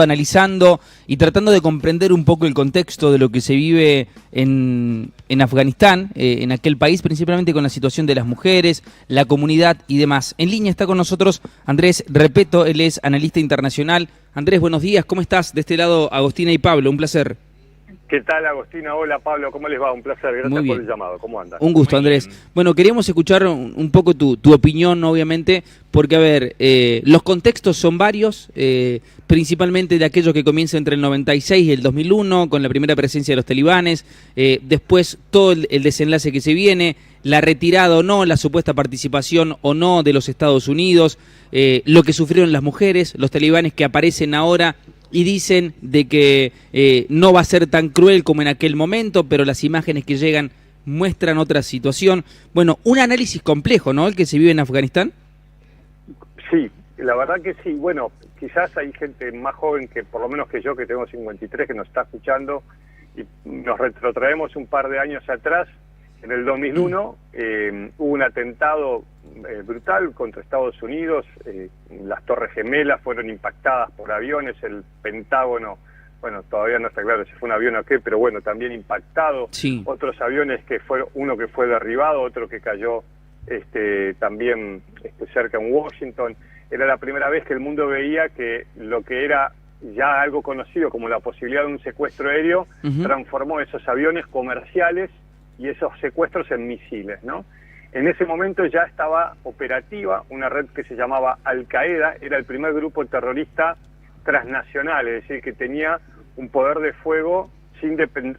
analizando y tratando de comprender un poco el contexto de lo que se vive en Afganistán, en aquel país, principalmente con la situación de las mujeres, la comunidad y demás. En línea está con nosotros Andrés Repetto, él es analista internacional. Andrés, buenos días, ¿cómo estás? De este lado, Agostina y Pablo, un placer. ¿Qué tal, Agostina? Hola, Pablo, ¿cómo les va? Un placer, gracias por el llamado. ¿Cómo andas? Un gusto, Andrés. Bueno, queríamos escuchar un poco tu opinión, obviamente, porque, a ver, los contextos son varios, principalmente de aquello que comienza entre el 96 y el 2001, con la primera presencia de los talibanes, después todo el desenlace que se viene, la retirada o no, la supuesta participación o no de los Estados Unidos, lo que sufrieron las mujeres, los talibanes que aparecen ahora y dicen de que no va a ser tan cruel como en aquel momento, pero las imágenes que llegan muestran otra situación. Bueno, un análisis complejo, ¿no?, el que se vive en Afganistán. Sí, la verdad que sí. Bueno, quizás hay gente más joven que, por lo menos que yo, que tengo 53, que nos está escuchando, y nos retrotraemos un par de años atrás. En el 2001 hubo un atentado brutal contra Estados Unidos, las Torres Gemelas fueron impactadas por aviones, el Pentágono, bueno, todavía no está claro si fue un avión o qué, pero bueno, también impactado, sí. Otros aviones que fue, uno que fue derribado, otro que cayó también cerca en Washington. Era la primera vez que el mundo veía que lo que era ya algo conocido como la posibilidad de un secuestro aéreo, transformó esos aviones comerciales y esos secuestros en misiles, ¿no? En ese momento ya estaba operativa una red que se llamaba Al-Qaeda, era el primer grupo terrorista transnacional, es decir, que tenía un poder de fuego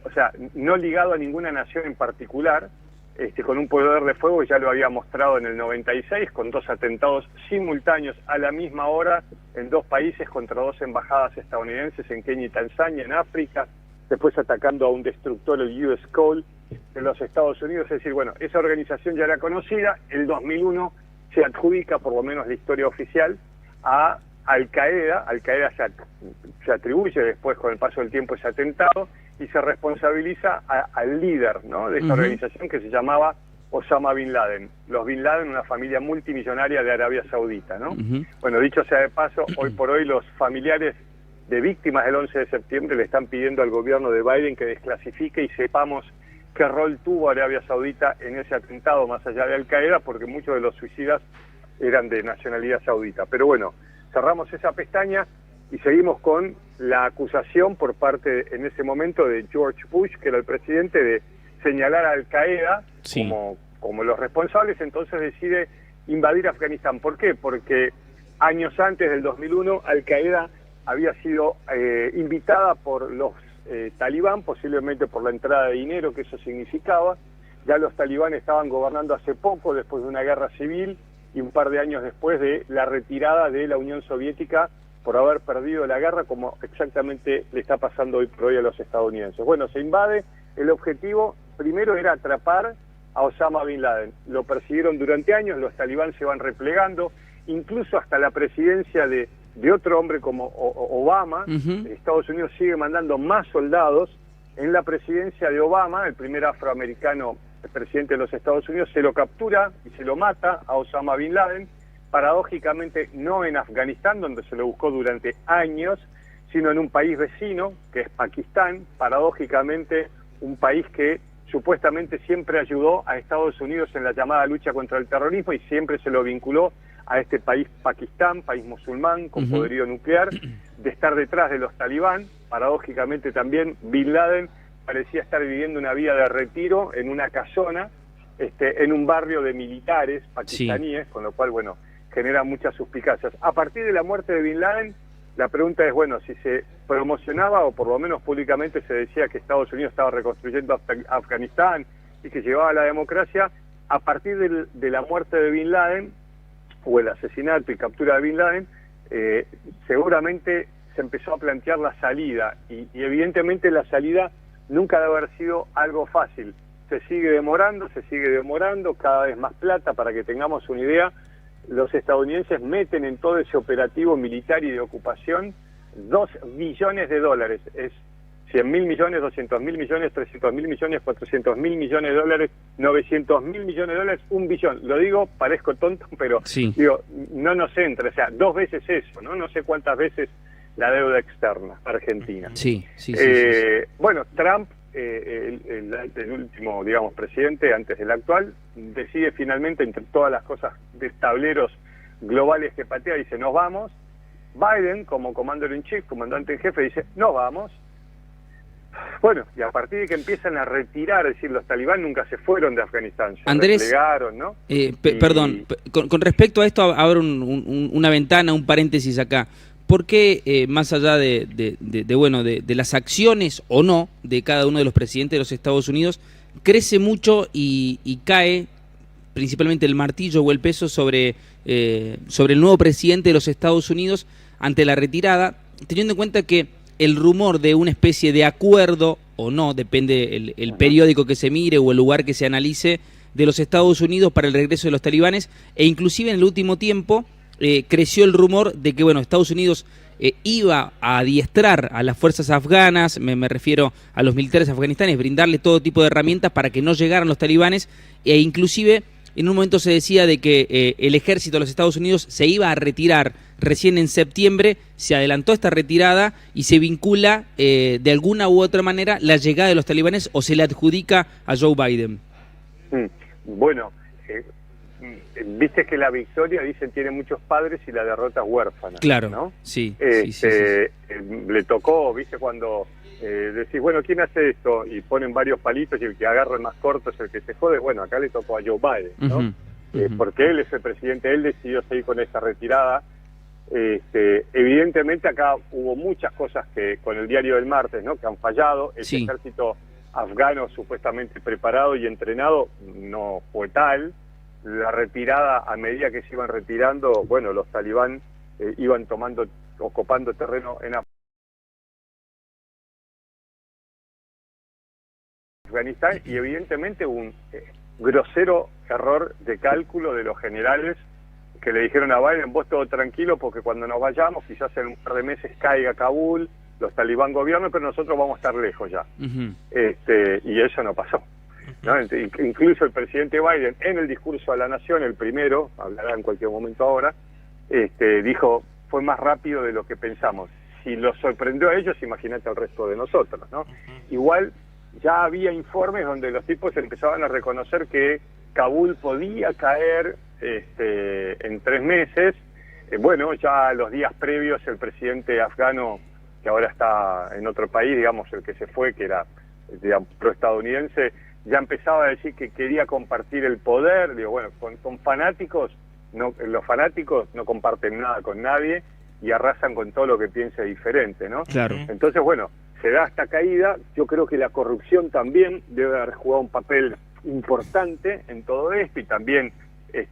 o sea, no ligado a ninguna nación en particular, con un poder de fuego que ya lo había mostrado en el 96, con 2 atentados simultáneos a la misma hora en 2 países contra 2 embajadas estadounidenses en Kenia y Tanzania, en África, después atacando a un destructor, el US Cole, de los Estados Unidos. Es decir, bueno, esa organización ya era conocida. El 2001 se adjudica, por lo menos la historia oficial, a Al-Qaeda. Al-Qaeda se atribuye después, con el paso del tiempo, ese atentado y se responsabiliza al líder, ¿no?, de esta organización, que se llamaba Osama Bin Laden. Los Bin Laden, una familia multimillonaria de Arabia Saudita, ¿no? Bueno, dicho sea de paso, hoy por hoy los familiares de víctimas del 11 de septiembre le están pidiendo al gobierno de Biden que desclasifique y sepamos qué rol tuvo Arabia Saudita en ese atentado, más allá de Al-Qaeda, porque muchos de los suicidas eran de nacionalidad saudita. Pero bueno, cerramos esa pestaña y seguimos con la acusación por parte, en ese momento, de George Bush, que era el presidente, de señalar a Al-Qaeda como los responsables. Entonces decide invadir Afganistán. ¿Por qué? Porque años antes del 2001, Al-Qaeda había sido invitada por los talibán, posiblemente por la entrada de dinero que eso significaba. Ya los talibanes estaban gobernando hace poco, después de una guerra civil y un par de años después de la retirada de la Unión Soviética por haber perdido la guerra, como exactamente le está pasando hoy por hoy a los estadounidenses. Bueno, se invade. El objetivo primero era atrapar a Osama Bin Laden. Lo persiguieron durante años, los talibán se van replegando, incluso hasta la presidencia de otro hombre como Obama. Estados Unidos sigue mandando más soldados. En la presidencia de Obama, el primer afroamericano presidente de los Estados Unidos, se lo captura y se lo mata a Osama Bin Laden, paradójicamente no en Afganistán, donde se lo buscó durante años, sino en un país vecino, que es Pakistán, paradójicamente un país que supuestamente siempre ayudó a Estados Unidos en la llamada lucha contra el terrorismo y siempre se lo vinculó a este país Pakistán, país musulmán con poderío nuclear, de estar detrás de los talibán. Paradójicamente también Bin Laden parecía estar viviendo una vida de retiro en una casona, en un barrio de militares pakistaníes, con lo cual, bueno, genera muchas suspicacias. A partir de la muerte de Bin Laden, la pregunta es, bueno, si se promocionaba, o por lo menos públicamente se decía, que Estados Unidos estaba reconstruyendo Afganistán y que llevaba a la democracia. A partir de la muerte de Bin Laden, o el asesinato y captura de Bin Laden, seguramente se empezó a plantear la salida, y evidentemente la salida nunca debe haber sido algo fácil. Se sigue demorando, cada vez más plata. Para que tengamos una idea, los estadounidenses meten en todo ese operativo militar y de ocupación $2 billones, es 100.000 millones, 200.000 millones, 300.000 millones, 400.000 millones de dólares, 900.000 millones de dólares, 1 billón. Lo digo, parezco tonto, pero digo, no nos entra. O sea, 2 veces eso, ¿no? No sé cuántas veces la deuda externa argentina. Sí. Bueno, Trump, el último, digamos, presidente antes del actual, decide finalmente, entre todas las cosas de tableros globales que patea, dice, nos vamos. Biden, como comandante en jefe, dice, no vamos. Bueno, y a partir de que empiezan a retirar, es decir, los talibán nunca se fueron de Afganistán, se replegaron, ¿no? Perdón, con respecto a esto, abro una ventana, un paréntesis acá. ¿Por qué, más allá de las acciones o no de cada uno de los presidentes de los Estados Unidos, crece mucho y cae principalmente el martillo o el peso sobre el nuevo presidente de los Estados Unidos ante la retirada, teniendo en cuenta que el rumor de una especie de acuerdo o no, depende el periódico que se mire o el lugar que se analice, de los Estados Unidos para el regreso de los talibanes, e inclusive en el último tiempo creció el rumor de que Estados Unidos iba a adiestrar a las fuerzas afganas, me refiero a los militares afganistanes, brindarle todo tipo de herramientas para que no llegaran los talibanes, e inclusive en un momento se decía de que el ejército de los Estados Unidos se iba a retirar recién en septiembre. Se adelantó esta retirada y se vincula de alguna u otra manera la llegada de los talibanes, o se le adjudica a Joe Biden. Bueno, viste que la victoria, dicen, tiene muchos padres y la derrota es huérfana. Claro, ¿no? Sí. Le tocó, viste, cuando decís, bueno, ¿quién hace esto? Y ponen varios palitos y el que agarra el más corto es el que se jode. Bueno, acá le tocó a Joe Biden, ¿no? Porque él es el presidente, él decidió seguir con esa retirada. Evidentemente acá hubo muchas cosas que con el diario del martes, ¿no?, que han fallado. El ejército afgano supuestamente preparado y entrenado no fue tal. La retirada, a medida que se iban retirando, bueno, los talibán iban ocupando terreno en Afganistán, y evidentemente un grosero error de cálculo de los generales que le dijeron a Biden, vos todo tranquilo porque cuando nos vayamos quizás en un par de meses caiga Kabul, los talibán gobiernan, pero nosotros vamos a estar lejos ya. Y eso no pasó, ¿no? Incluso el presidente Biden, en el discurso a la nación, el primero, hablará en cualquier momento ahora, dijo, fue más rápido de lo que pensamos. Si los sorprendió a ellos, imagínate al resto de nosotros, ¿no? Igual ya había informes donde los tipos empezaban a reconocer que Kabul podía caer en 3 meses. Bueno, ya los días previos el presidente afgano, que ahora está en otro país, digamos, el que se fue, que era pro-estadounidense, ya empezaba a decir que quería compartir el poder. Digo, bueno, con fanáticos, los fanáticos no comparten nada con nadie y arrasan con todo lo que piense diferente, ¿no? Claro. Entonces, bueno, se da esta caída. Yo creo que la corrupción también debe haber jugado un papel importante en todo esto, y también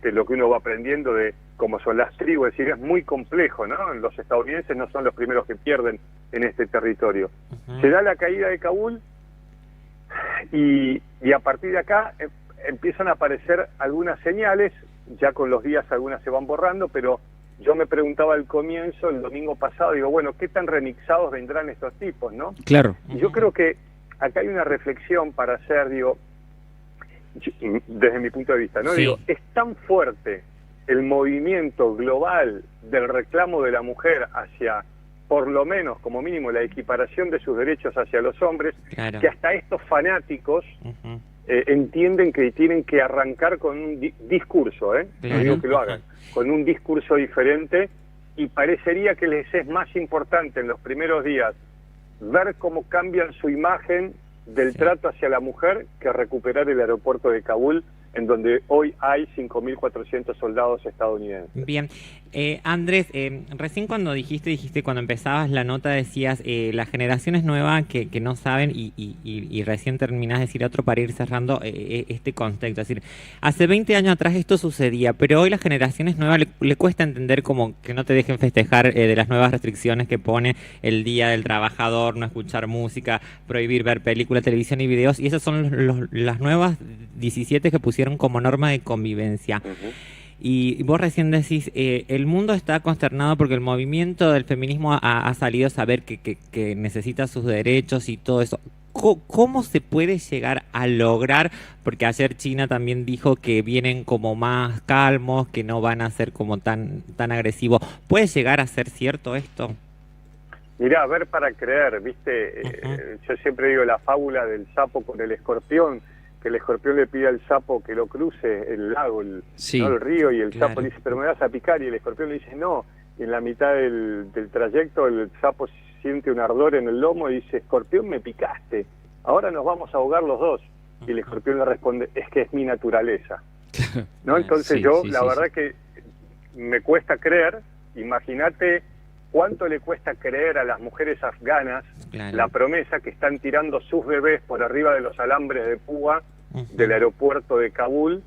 lo que uno va aprendiendo de cómo son las tribus. Es decir, es muy complejo, ¿no? Los estadounidenses no son los primeros que pierden en este territorio. Se da la caída de Kabul y a partir de acá empiezan a aparecer algunas señales. Ya con los días algunas se van borrando, pero yo me preguntaba al comienzo, el domingo pasado, digo, bueno, ¿qué tan remixados vendrán estos tipos, no? Claro. Y yo creo que acá hay una reflexión para hacer, digo, desde mi punto de vista, ¿no? Digo, es tan fuerte el movimiento global del reclamo de la mujer hacia, por lo menos, como mínimo, la equiparación de sus derechos hacia los hombres, que hasta estos fanáticos entienden que tienen que arrancar con un discurso, no digo que lo hagan, con un discurso diferente, y parecería que les es más importante en los primeros días ver cómo cambian su imagen del trato hacia la mujer que recuperar el aeropuerto de Kabul, en donde hoy hay 5.400 soldados estadounidenses. Bien. Andrés, recién cuando cuando empezabas la nota decías, las generaciones nuevas que no saben, y recién terminás de decir otro para ir cerrando este contexto. Es decir, hace 20 años atrás esto sucedía, pero hoy las generaciones nuevas le cuesta entender como que no te dejen festejar de las nuevas restricciones que pone el Día del Trabajador, no escuchar música, prohibir ver películas, televisión y videos, y esas son las nuevas 17 que pusieron como norma de convivencia. Y vos recién decís, el mundo está consternado porque el movimiento del feminismo ha salido a saber que necesita sus derechos y todo eso. ¿Cómo se puede llegar a lograr? Porque ayer China también dijo que vienen como más calmos, que no van a ser como tan agresivos. ¿Puede llegar a ser cierto esto? Mirá, ver para creer, ¿viste? Yo siempre digo la fábula del sapo con el escorpión, que el escorpión le pide al sapo que lo cruce el lago, ¿no? El río, y el sapo le dice, pero me vas a picar, y el escorpión le dice, no. Y en la mitad del trayecto el sapo siente un ardor en el lomo y dice, escorpión, me picaste, ahora nos vamos a ahogar los dos. Y el escorpión le responde, es que es mi naturaleza. ¿No? Entonces la verdad que me cuesta creer, imagínate cuánto le cuesta creer a las mujeres afganas la promesa que están tirando sus bebés por arriba de los alambres de púa del aeropuerto de Kabul.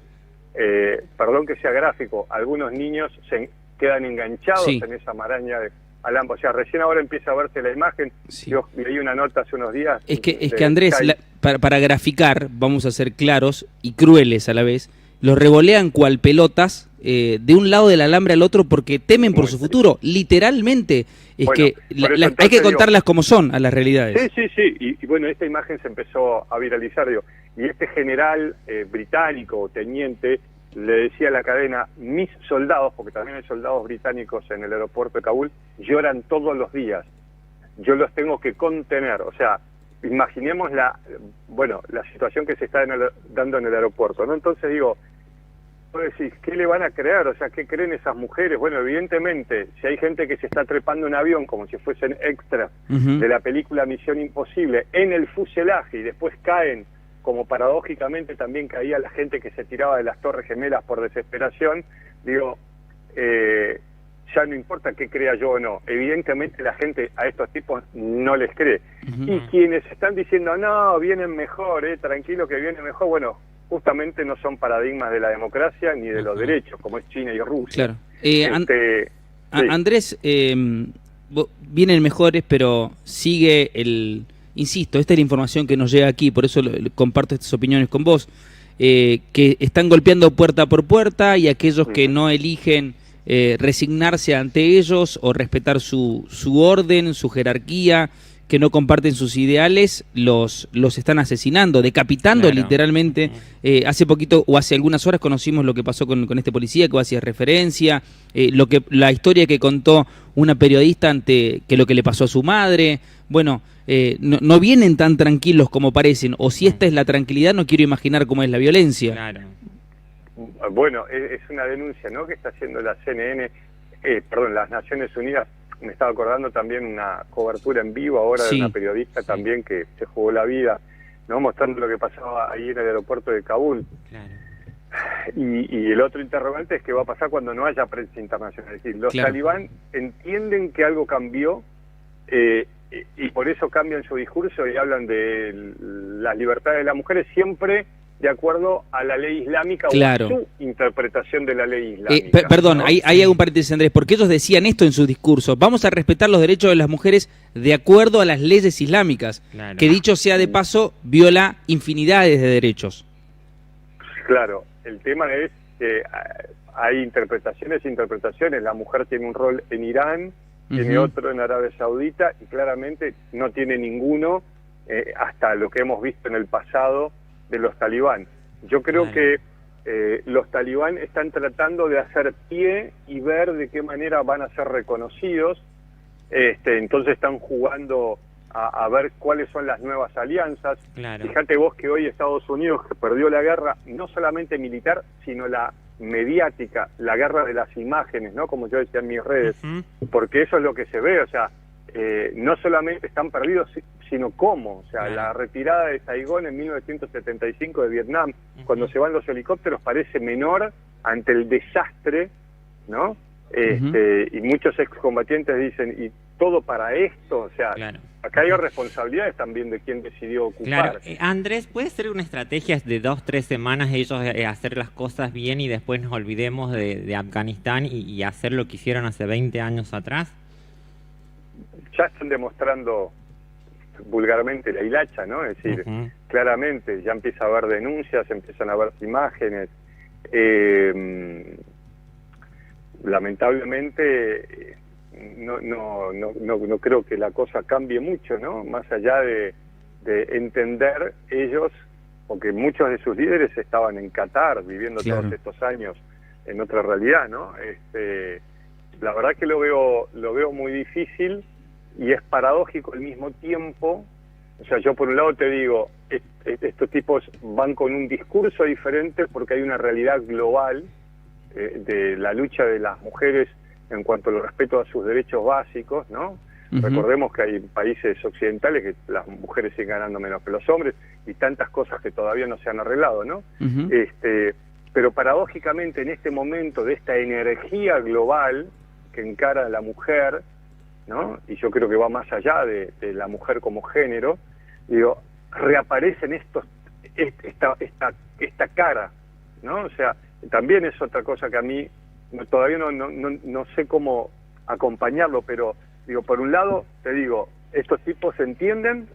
Perdón que sea gráfico, algunos niños se quedan enganchados en esa maraña de alambre. O sea, recién ahora empieza a verse la imagen. Yo leí una nota hace unos días. Es que Andrés, para graficar, vamos a ser claros y crueles a la vez, los revolean cual pelotas de un lado del alambre al otro porque temen por su futuro, literalmente. Es que hay que contarlas como son a las realidades. Sí. Y bueno, esta imagen se empezó a viralizar, digo. Y este general británico o teniente le decía a la cadena, mis soldados, porque también hay soldados británicos en el aeropuerto de Kabul, lloran todos los días. Yo los tengo que contener. O sea, imaginemos la situación que se está dando en el aeropuerto, ¿no? Entonces digo, vos decís, ¿qué le van a creer? O sea, ¿qué creen esas mujeres? Bueno, evidentemente, si hay gente que se está trepando un avión como si fuesen extras de la película Misión Imposible en el fuselaje y después caen, como paradójicamente también caía la gente que se tiraba de las Torres Gemelas por desesperación, digo, ya no importa qué crea yo o no, evidentemente la gente a estos tipos no les cree. Y quienes están diciendo, no, vienen mejor, tranquilo que vienen mejor, bueno, justamente no son paradigmas de la democracia ni de los derechos, como es China y Rusia. Claro. Andrés, vienen mejores, pero sigue insisto, esta es la información que nos llega aquí, por eso comparto estas opiniones con vos, que están golpeando puerta por puerta y aquellos que no eligen resignarse ante ellos o respetar su orden, su jerarquía, que no comparten sus ideales, los están asesinando, decapitando literalmente. Hace poquito o hace algunas horas conocimos lo que pasó con este policía que vos hacías referencia, la historia que contó una periodista ante lo que le pasó a su madre. Bueno, no vienen tan tranquilos como parecen, o si esta es la tranquilidad, no quiero imaginar cómo es la violencia. Claro. Bueno, es una denuncia, ¿no?, que está haciendo la CNN, las Naciones Unidas. Me estaba acordando también una cobertura en vivo ahora de una periodista también que se jugó la vida, ¿no?, mostrando lo que pasaba ahí en el aeropuerto de Kabul. Claro. Y el otro interrogante es qué va a pasar cuando no haya prensa internacional. Es decir, los talibán entienden que algo cambió y por eso cambian su discurso y hablan de las libertades de las mujeres siempre de acuerdo a la ley islámica o a su interpretación de la ley islámica. Perdón, ahí hay un paréntesis, Andrés, porque ellos decían esto en sus discursos: vamos a respetar los derechos de las mujeres de acuerdo a las leyes islámicas, que dicho sea de paso, viola infinidades de derechos. Claro, el tema es que hay interpretaciones e interpretaciones. La mujer tiene un rol en Irán, tiene otro en Arabia Saudita, y claramente no tiene ninguno hasta lo que hemos visto en el pasado de los talibán. Yo creo que los talibán están tratando de hacer pie y ver de qué manera van a ser reconocidos. Entonces están jugando a ver cuáles son las nuevas alianzas. Fíjate vos que hoy Estados Unidos, que perdió la guerra, no solamente militar, sino la mediática, la guerra de las imágenes, ¿no?, como yo decía en mis redes, porque eso es lo que se ve. O sea, no solamente están perdidos, sino cómo. O sea, la retirada de Saigón en 1975 de Vietnam, cuando se van los helicópteros, parece menor ante el desastre, ¿no? Y muchos excombatientes dicen, ¿y todo para esto? O sea, acá hay responsabilidades también de quien decidió ocupar. Andrés, ¿puede ser una estrategia de 2-3 semanas ellos hacer las cosas bien y después nos olvidemos de Afganistán y hacer lo que hicieron hace 20 años atrás? Ya están demostrando vulgarmente la hilacha, ¿no? Es decir, claramente ya empieza a haber denuncias, empiezan a haber imágenes. Lamentablemente no creo que la cosa cambie mucho, ¿no? Más allá de entender ellos, porque muchos de sus líderes estaban en Qatar viviendo todos estos años en otra realidad, ¿no? La verdad que lo veo muy difícil. y es paradójico al mismo tiempo. O sea, yo por un lado te digo, estos tipos van con un discurso diferente porque hay una realidad global de la lucha de las mujeres en cuanto al respeto a sus derechos básicos, ¿no? Recordemos que hay países occidentales que las mujeres siguen ganando menos que los hombres y tantas cosas que todavía no se han arreglado, ¿no? Pero paradójicamente en este momento de esta energía global que encara a la mujer, ¿no? Y yo creo que va más allá de la mujer como género, digo, reaparecen esta cara, ¿no? O sea, también es otra cosa que a mí todavía no sé cómo acompañarlo, pero digo, por un lado, te digo, estos tipos se entienden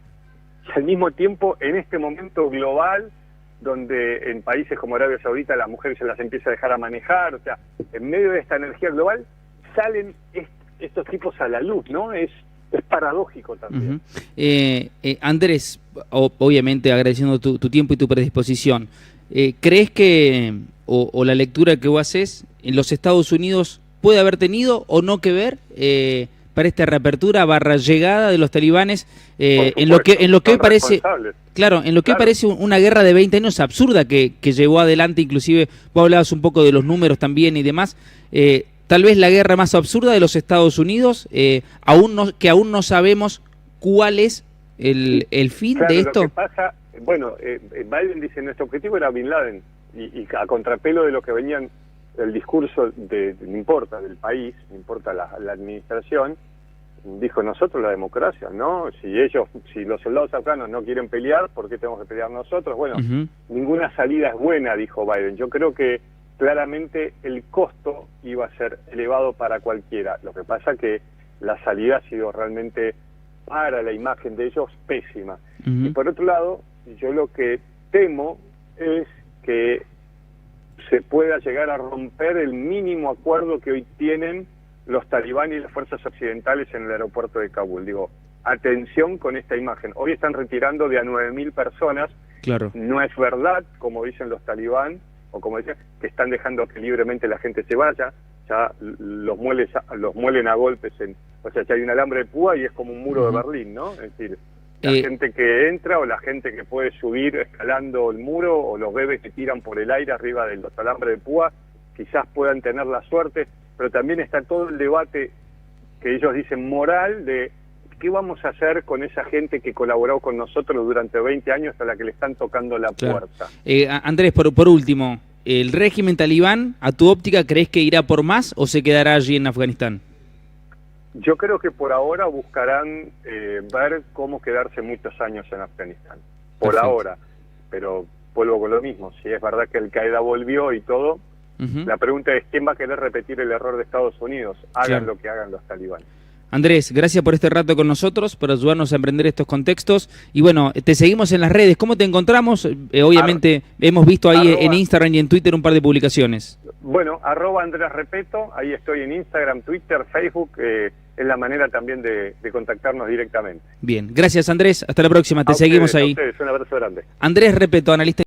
y al mismo tiempo en este momento global donde en países como Arabia Saudita las mujeres se las empieza a dejar a manejar, o sea, en medio de esta energía global salen estos tipos a la luz, ¿no? Es paradójico también. Andrés, obviamente agradeciendo tu tiempo y tu predisposición, ¿crees que, o la lectura que vos haces, en los Estados Unidos puede haber tenido o no que ver para esta reapertura / llegada de los talibanes en lo que hoy parece, claro, en lo que hoy parece una guerra de 20 años absurda que llevó adelante? Inclusive vos hablabas un poco de los números también y demás, tal vez la guerra más absurda de los Estados Unidos, que aún no sabemos cuál es el fin de esto. Lo que pasa, bueno, Biden dice nuestro objetivo era Bin Laden y a contrapelo de lo que venían el discurso no importa del país, no importa la administración, dijo nosotros la democracia, ¿no? Si los soldados afganos no quieren pelear, ¿por qué tenemos que pelear nosotros? Bueno, ninguna salida es buena, dijo Biden. Yo creo que claramente el costo iba a ser elevado para cualquiera. Lo que pasa que la salida ha sido realmente, para la imagen de ellos, pésima. Y por otro lado, yo lo que temo es que se pueda llegar a romper el mínimo acuerdo que hoy tienen los talibanes y las fuerzas occidentales en el aeropuerto de Kabul. Digo, atención con esta imagen. Hoy están retirando de a 9.000 personas. Claro. No es verdad, como dicen los talibán, o como dicen, que están dejando que libremente la gente se vaya. Ya los muelen a golpes. O sea, ya hay un alambre de púa y es como un muro de Berlín, ¿no? Es decir, la gente que entra o la gente que puede subir escalando el muro o los bebés que tiran por el aire arriba de los alambres de púa, quizás puedan tener la suerte, pero también está todo el debate que ellos dicen moral de qué vamos a hacer con esa gente que colaboró con nosotros durante 20 años a la que le están tocando la puerta. Andrés, por último, ¿el régimen talibán, a tu óptica, crees que irá por más o se quedará allí en Afganistán? Yo creo que por ahora buscarán ver cómo quedarse muchos años en Afganistán. Por ahora. Pero vuelvo con lo mismo. Si es verdad que Al-Qaeda volvió y todo, la pregunta es ¿quién va a querer repetir el error de Estados Unidos? Hagan lo que hagan los talibanes. Andrés, gracias por este rato con nosotros, por ayudarnos a emprender estos contextos. Y bueno, te seguimos en las redes. ¿Cómo te encontramos? Obviamente hemos visto ahí en Instagram y en Twitter un par de publicaciones. Bueno, @Andrés Repetto, ahí estoy en Instagram, Twitter, Facebook, es la manera también de contactarnos directamente. Bien, gracias Andrés, hasta la próxima, te seguimos ahí. A ustedes, un abrazo grande. Andrés Repetto, analista